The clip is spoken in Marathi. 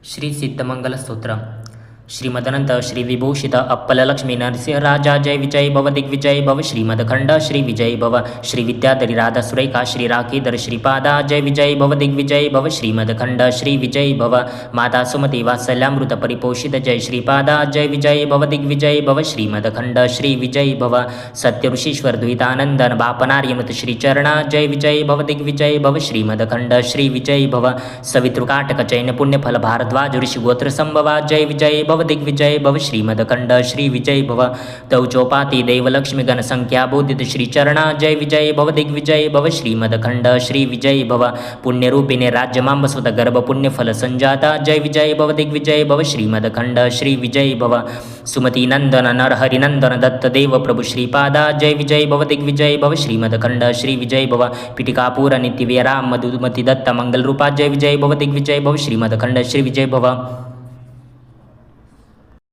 श्री सिद्धमंगल स्तोत्र श्रीमदनंत श्री विभूषित अप्पलक्ष्मी नरसिंह राजा जय विजय भव दिग्विजय भव श्रीमदखंड श्री विजय भव श्री विद्याधरी राधा सुरेखा श्री राखीधर श्रीपादा जय विजय भव दिग्विजय भव श्रीमदखंड श्री विजय भव माता सुमती वात्सल्यामृत परिपोषित जय श्रीपादा जय विजय भव दिग्विजय भव श्रीमदखंड श्री विजय भव सत्य ऋषीश्वर द्वितानंदन बापनार्यमृत श्रीचरणा जय विजय भव दिग्विजय भव श्रीमदखंड श्री विजय भव सवितृकाटक चैन पुण्यफल भारद्वाज ऋषि गोत्र संभवा जय विजय भव दिग्विजय भव श्रीमदखंड श्री विजय भव तौचोपाति देवलक्ष्मी गण संख्या बोधित श्रीचरणा जय विजय भव दिग्विजय भव श्रीमदखंड श्री विजय भव पुण्यरूपिणे राज्यमांबस्वत गर्भ पुण्यफल संजाता जय विजय भव दिग्विजय भव श्रीमदखंड श्री विजय भव सुमती नंदन नरहरिनंदन दत्तदेव प्रभु श्रीपादा जय विजय भव दिग्विजय भव श्रीमदखंड श्री विजय भव पिटिकापूर नित्यवीरा मधुमती दत्त मंगल रूपा जय विजय भव दिग्विजय भव श्रीमदखंड श्री विजय भव